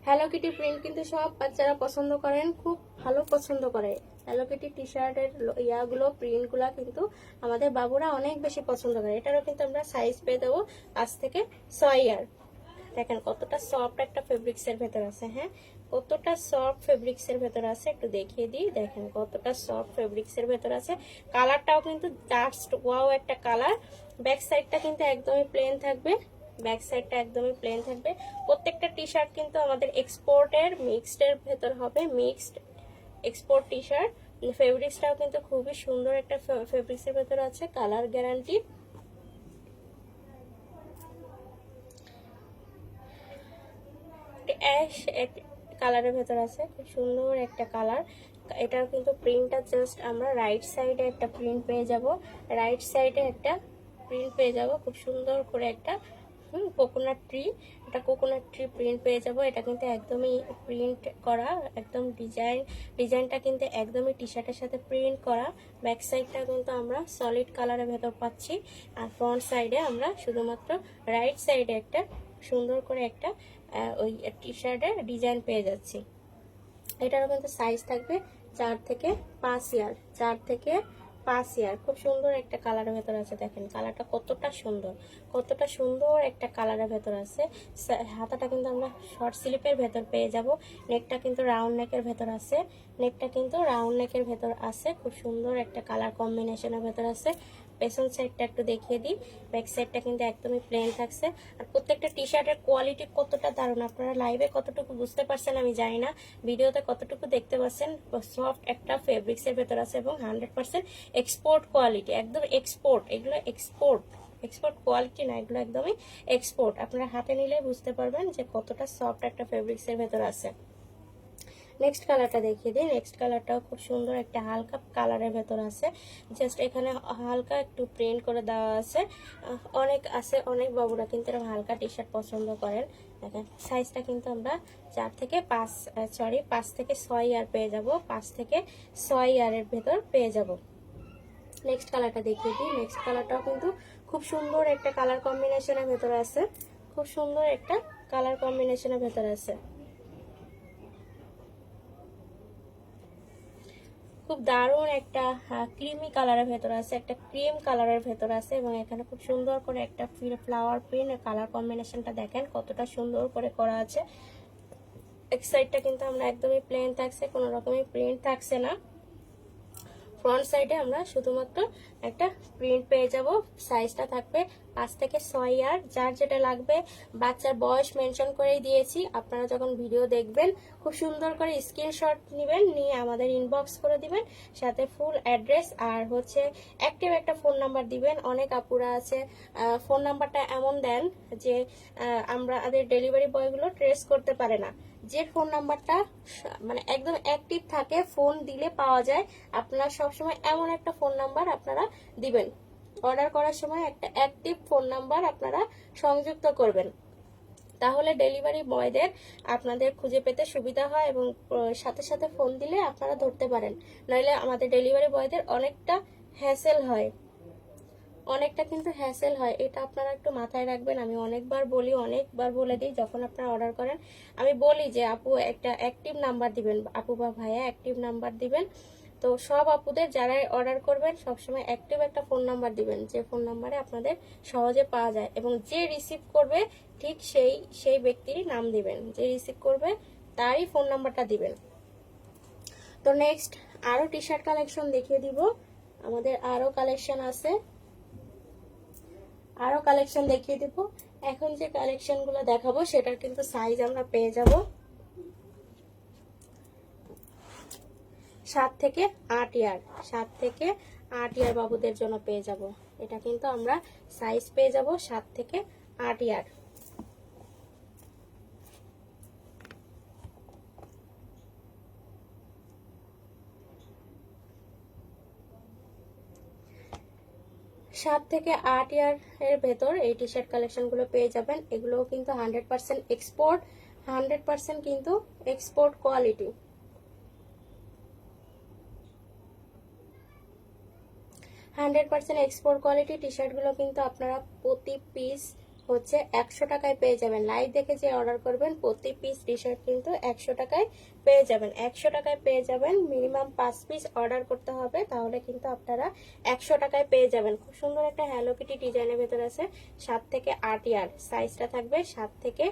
Hello Kitty print কিন্তু সব বাচ্চারা পছন্দ করেন, খুব ভালো পছন্দ করে। হ্যালো কিটি টি শার্টের ইয়াগুলো প্রিন্টগুলো কিন্তু আমাদের বাবুরা অনেক বেশি পছন্দ করে। এটারও কিন্তু আমরা সাইজ পেয়ে দেবো 5 থেকে 6 ইয়ার। দেখেন কতটা সফট একটা ফেব্রিক্সের ভেতর আছে। হ্যাঁ, কতটা সফট ফেব্রিক্সের ভেতর আছে একটু দেখিয়ে দিই। দেখেন কতটা সফট ফেব্রিক্সের ভেতর আছে। কালারটাও কিন্তু জাস্ট ওয়াও একটা কালার। ব্যাক সাইডটা কিন্তু একদমই প্লেন থাকবে। ব্যাক সাইডটা একদমই প্লেন থাকবে। প্রত্যেকটা টি শার্ট কিন্তু আমাদের এক্সপোর্টের মিক্সডের ভেতর হবে, মিক্সড এক্সপোর্ট টি শার্ট। ফেব্রিক্সটাও কিন্তু খুবই সুন্দর একটা ফেব্রিক্সের ভেতর আছে, কালার গ্যারান্টি। অ্যাশ কালারের ভেতর আছে, খুব সুন্দর একটা কালার। এটার কিন্তু প্রিন্টটা জাস্ট আমরা রাইট সাইডে একটা প্রিন্ট পেয়ে যাব, রাইট সাইডে একটা প্রিন্ট পেয়ে যাব খুব সুন্দর করে একটা কোকোনাট ট্রি। এটা কোকোনাট ট্রি প্রিন্ট পেয়ে যাব। এটা কিন্তু একদমই প্রিন্ট করা, একদম ডিজাইনটা কিন্তু একদমই টি শার্টের সাথে প্রিন্ট করা। ব্যাক সাইডটা কিন্তু আমরা সলিড কালারের ভেতর পাচ্ছি। আর ফ্রন্ট সাইডে আমরা শুধুমাত্র রাইট সাইডে একটা সুন্দর করে একটা ওই টি শার্টের ডিজাইন পেয়ে যাচ্ছি। এটারও কিন্তু সাইজ থাকবে 4 থেকে 5 ইয়ার, 4 থেকে 5 ইয়ার। খুব সুন্দর একটা কালারের ভেতর আছে। দেখেন কালারটা কতটা সুন্দর, কতটা সুন্দর একটা কালারের ভেতর আছে। হাতাটা কিন্তু আমরা শর্ট স্লিপের ভেতর পেয়ে যাব। নেকটা কিন্তু রাউন্ড নেকের ভেতর আছে, নেকটা কিন্তু রাউন্ড নেকের ভেতর আছে। খুব সুন্দর একটা কালার কম্বিনেশনের ভেতর আছে। পেছন সাইডটা একটু দেখিয়ে দিই। ব্যাক সাইডটা কিন্তু একদমই প্লেন থাকছে। আর প্রত্যেকটা টি শার্টের কোয়ালিটি কতটা দারুণ, আপনারা লাইভে কতটুকু বুঝতে পারছেন আমি জানি না, ভিডিওতে কতটুকু দেখতে পাচ্ছেন। সফট একটা ফেব্রিক্সের ভেতর আছে এবং 100% এক্সপোর্ট কোয়ালিটি, একদম এক্সপোর্ট। এগুলো এক্সপোর্ট, এক্সপোর্ট কোয়ালিটি না, এগুলো একদমই এক্সপোর্ট। আপনারা হাতে নিলে বুঝতে পারবেন যে কতটা সফট একটা ফেব্রিক্সের ভেতর আছে। নেক্সট কালারটা দেখিয়ে দিই। নেক্সট কালারটাও খুব সুন্দর একটা হালকা কালারের ভেতর আছে। জাস্ট এখানে হালকা একটু প্রিন্ট করে দেওয়া আছে। অনেক বাবুরা কিন্তু এরকম হালকা টি শার্ট পছন্দ করেন। দেখেন সাইজটা কিন্তু আমরা 4 থেকে 5 থেকে 6 ইয়ার পেয়ে যাব, 5 থেকে 6 ইয়ারের ভেতর পেয়ে যাব। নেক্সট কালারটা দেখিয়ে দিই। নেক্সট কালারটাও কিন্তু খুব সুন্দর একটা কালার কম্বিনেশনের ভেতর আছে, খুব সুন্দর একটা কালার কম্বিনেশনের ভেতর আছে। খুব দারুণ একটা ক্রিমি কালারের ভেতর আছে, একটা ক্রিম কালারের ভেতর আছে এবং এখানে খুব সুন্দর করে একটা ফ্লাওয়ার প্রিন্ট কালার কম্বিনেশনটা দেখেন কতটা সুন্দর করে করা আছে। এক সাইডটা কিন্তু আমরা একদমই প্লেন থাকছে, কোনো রকমের প্রিন্ট থাকছে না। ফ্রন্ট সাইডে আমরা শুধুমাত্র একটা প্রিন্ট পেয়ে যাব। সাইজটা থাকবে 5 থেকে 6 ইয়ার। যার যেটা লাগবে বাচ্চার বয়স মেনশন করেই দিয়েছি। আপনারা যখন ভিডিও দেখবেন খুব সুন্দর করে স্ক্রিনশট নেবেন, নিয়ে আমাদের ইনবক্স করে দিবেন, সাথে ফুল অ্যাড্রেস আর হচ্ছে অ্যাক্টিভ একটা ফোন নাম্বার দিবেন। অনেক আপুরা আছে ফোন নাম্বারটা এমন দেন যে আমাদের ডেলিভারি বয়গুলো ট্রেস করতে পারে না। যে ফোন নাম্বারটা মানে একদম অ্যাক্টিভ থাকে, ফোন দিলে পাওয়া যায়, আপনারা সবসময় এমন একটা ফোন নাম্বার আপনারা দিবেন। অর্ডার করার সময় একটা অ্যাক্টিভ ফোন নাম্বার আপনারা সংযুক্ত করবেন, তাহলে ডেলিভারি বয়দের আপনাদের খুঁজে পেতে সুবিধা হয় এবং সাথে সাথে ফোন দিলে আপনারা ধরতে পারেন। নইলে আমাদের ডেলিভারি বয়দের অনেকটা হ্যাসেল হয়, অনেকটা কিন্তু হ্যাসেল হয়। এটা আপনারা একটু মাথায় রাখবেন। আমি অনেকবার বলে দিই যখন আপনারা অর্ডার করেন, আমি বলি যে আপু একটা অ্যাক্টিভ নাম্বার দিবেন, আপু বা ভাইয়া অ্যাক্টিভ নাম্বার দিবেন। তো সব আপুদের যারাই অর্ডার করবেন সবসময় অ্যাক্টিভ একটা ফোন নাম্বার দিবেন, যে ফোন নাম্বারে আপনাদের সহজে পাওয়া যায় এবং যে রিসিভ করবে ঠিক সেই ব্যক্তিরই নাম দিবেন, যে রিসিভ করবে তারই ফোন নাম্বারটা দিবেন। তো নেক্সট আরো টি শার্ট কালেকশন দেখিয়ে দিব, আমাদের আরো কালেকশন আছে, আরো কালেকশন দেখিয়ে দিব। এখন যে কালেকশন গুলো দেখাবো সেটার কিন্তু সাইজ আমরা পেয়ে যাব 7 থেকে 8 ইয়ার, 7 থেকে 8 ইয়ার বাবুদের জন্য পেয়ে যাব। এটা কিন্তু আমরা সাইজ পেয়ে যাব 7 থেকে 8 ইয়ার। সাত থেকে 8 ইয়ার এর ভেতর এই টি শার্ট কালেকশন গুলো পেয়ে যাবেন। এগুলো কিন্তু 100% এক্সপোর্ট, 100% কিন্তু export quality. 100% export quality T shirt গুলো কিন্তু আপনারা প্রতি পিস হচ্ছে 100 টাকায় পেয়ে যাবেন। লাইভ দেখে যে অর্ডার করবেন প্রতি পিস টি শার্ট কিন্তু 100 টাকায় পেয়ে যাবেন, 100 টাকায় পেয়ে যাবেন। মিনিমাম 5 পিস অর্ডার করতে হবে, তাহলে কিন্তু আপনারা 100 টাকায় পেয়ে যাবেন। খুব সুন্দর একটা হ্যালো কিটি ডিজাইনের ভেতর আছে, 7 থেকে 8 ইয়ার, সাইজটা থাকবে 7 থেকে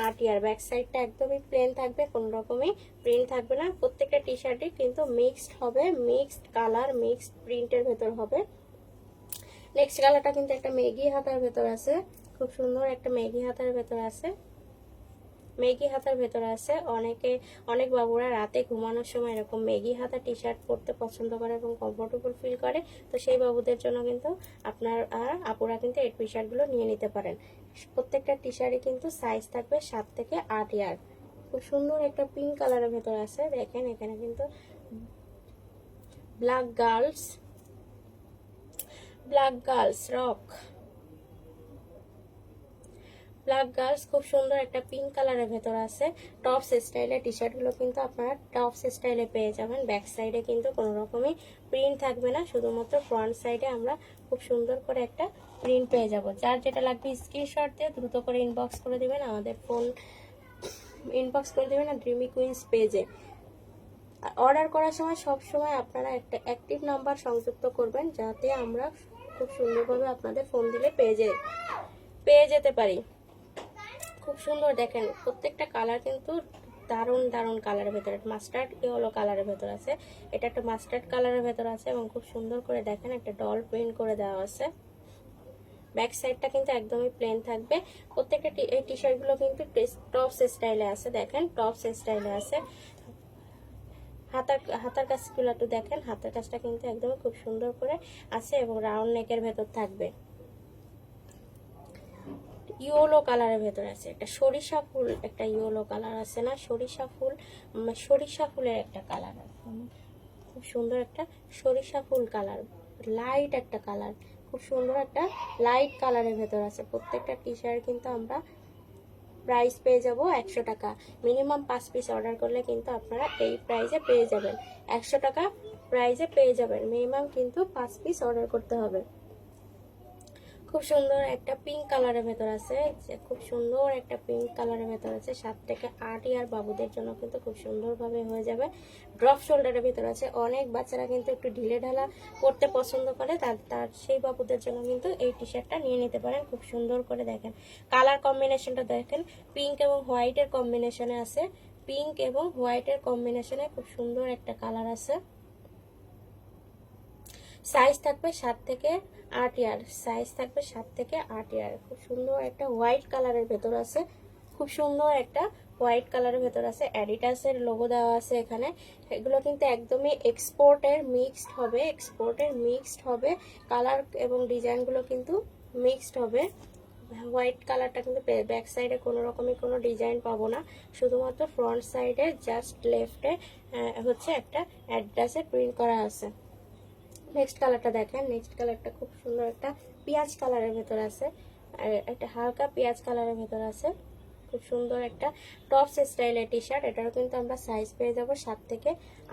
8 ইয়ার। ব্যাক সাইডটা একদমই প্লেন থাকবে, কোনো রকমই প্রিন্ট থাকবে না। প্রত্যেকটা টি শার্টই কিন্তু মিক্সড হবে, মিক্সড কালার মিক্সড প্রিন্টের ভেতর হবে। নেক্সট কালারটা কিন্তু একটা মেগি হাতার ভেতর আছে, খুব সুন্দর একটা মেগি হাতার ভেতর আছে, মেগি হাতার ভেতর আছে। অনেক বাবুরা রাতে ঘুমানোর সময় এরকম মেগি হাতা টি শার্ট পরতে পছন্দ করে এবং কমফোর্টেবল ফিল করে, তো সেই বাবুদের জন্য কিন্তু আপনার আপুরা কিন্তু এই টি শার্টগুলো নিয়ে নিতে পারেন। প্রত্যেকটা টি শার্টই কিন্তু সাইজ থাকবে 7 থেকে 8 ইয়ার। খুব সুন্দর একটা পিঙ্ক কালারের ভেতর আছে, দেখেন এখানে কিন্তু black girls rock, black girls খুব সুন্দর একটা পিঙ্ক কালারের ভেতর আছে। টপস স্টাইলের টি শার্ট গুলো কিন্তু আপনারা টপস স্টাইলে পেয়ে যাবেন। ব্যাক সাইডে কিন্তু কোনো রকমই প্রিন্ট থাকবে না, শুধুমাত্র ফ্রন্ট সাইডে আমরা খুব সুন্দর করে একটা প্রিন্ট পেয়ে যাব। যার যেটা লাগবে স্ক্রিনশট দিয়ে দ্রুত করে ইনবক্স করে দিবেন, আমাদের ফোন ইনবক্স করে দিবেন আর ড্রিমি কুইন্স পেজে। অর্ডার করার সময় সব সময় আপনারা একটা অ্যাক্টিভ নাম্বার সংযুক্ত করবেন, যাতে আমরা খুব সুন্দরভাবে আপনাদের ফোন দিলে পেয়ে যেতে পারি। খুব সুন্দর দেখেন, প্রত্যেকটা কালার কিন্তু দারুণ দারুণ কালারের ভেতরে, মাস্টার্ড ইয়েলো কালারের ভেতর আছে, এটা একটা মাস্টার্ড কালারের ভেতর আছে এবং খুব সুন্দর করে দেখেন একটা ডল প্রিন্ট করে দেওয়া আছে। ব্যাক সাইডটা কিন্তু একদমই প্লেন থাকবে। প্রত্যেকটা এই টি শার্ট গুলো কিন্তু টপস স্টাইলে আছে, দেখেন টপস স্টাইলে আছে। হাতার কাজগুলো একটু দেখেন, হাতার কাজটা কিন্তু একদম খুব সুন্দর করে আছে এবং রাউন্ড নেকের ভেতর থাকবে। ইয়েলো কালারের ভেতর আছে একটা সরিষা ফুল, একটা ইয়েলো কালার আছে না, সরিষা ফুলের একটা কালার আছে, খুব সুন্দর একটা সরিষা ফুল কালার, লাইট একটা কালার, খুব সুন্দর একটা লাইট কালারের ভেতর আছে। প্রত্যেকটা টি শার্ট কিন্তু আমরা প্রাইস পেয়ে যাব 100 টাকা। মিনিমাম 5 পিস অর্ডার করলে কিন্তু আপনারা এই প্রাইসে পেয়ে যাবেন, 100 টাকা প্রাইসে পেয়ে যাবেন। মিনিমাম কিন্তু 5 পিস অর্ডার করতে হবে। খুব সুন্দর একটা পিঙ্ক কালারের ভেতর আছে, খুব সুন্দর একটা পিঙ্ক কালারের ভেতর আছে। 7 থেকে 8 ইয়ার বাবুদের জন্য কিন্তু খুব সুন্দরভাবে হয়ে যাবে। ড্রপ শোল্ডারের ভেতর আছে, অনেক বাচ্চারা কিন্তু একটু ঢিলে ঢালা পরতে পছন্দ করে, তার সেই বাবুদের জন্য কিন্তু এই টি শার্টটা নিয়ে নিতে পারেন। খুব সুন্দর করে দেখেন কালার কম্বিনেশনটা, দেখেন পিঙ্ক এবং হোয়াইটের কম্বিনেশনে আছে, পিঙ্ক এবং হোয়াইটের কম্বিনেশনে খুব সুন্দর একটা কালার আছে। সাইজ থাকবে 7 থেকে 8 ইয়ার, সাইজ থাকবে 7 থেকে 8 ইয়ার। খুব সুন্দর একটা হোয়াইট কালারের ভেতর আছে, খুব সুন্দর একটা হোয়াইট কালারের ভেতর আছে। অ্যাডিডাসের লোগো দেওয়া আছে এখানে। এগুলো কিন্তু একদমই এক্সপোর্টের মিক্সড হবে, কালার এবং ডিজাইনগুলো কিন্তু মিক্সড হবে। হোয়াইট কালারটা কিন্তু ব্যাক সাইডে কোনো রকমের কোনো ডিজাইন পাবো না, শুধুমাত্র ফ্রন্ট সাইডে জাস্ট লেফটে হচ্ছে একটা অ্যাডিডাসের প্রিন্ট করা আছে। নেক্সট কালারটা দেখেন, নেক্সট কালারটা খুব সুন্দর একটা পেঁয়াজ কালারের ভেতর আছে, আর একটা হালকা পেঁয়াজ কালারের ভেতর আছে। খুব সুন্দর একটা টপস স্টাইলের টি শার্ট, এটারও কিন্তু আমরা সাইজ পেয়ে যাব 7 থেকে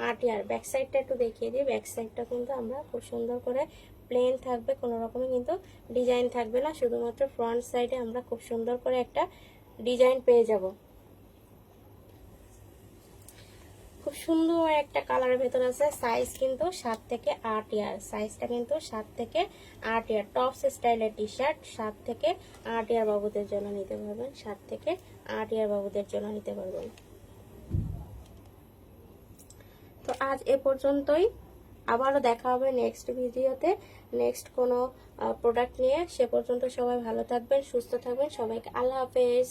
8 ইয়ার। ব্যাক সাইডটা একটু দেখিয়ে দিই, ব্যাক সাইডটা কিন্তু আমরা খুব সুন্দর করে প্লেন থাকবে, কোনো রকমের কিন্তু ডিজাইন থাকবে না, শুধুমাত্র ফ্রন্ট সাইডে আমরা খুব সুন্দর করে একটা ডিজাইন পেয়ে যাব। খুব সুন্দর একটা কালারের ভেতর আছে, সাইজ কিন্তু 7 থেকে 8 ইয়ার, সাইজটা কিন্তু 7 থেকে 8 ইয়ার। টপস স্টাইলের টি শার্ট 7 থেকে 8 ইয়ার বাবুদের জন্য নিতে পারবেন, 7 থেকে 8 ইয়ার বাবুদের জন্য নিতে পারবেন। তো আজ এ পর্যন্তই। আবারও দেখা হবে নেক্সট ভিডিওতে, নেক্সট কোনো প্রোডাক্ট নিয়ে। সে পর্যন্ত সবাই ভালো থাকবেন, সুস্থ থাকবেন। সবাইকে আল্লাহ হাফেজ।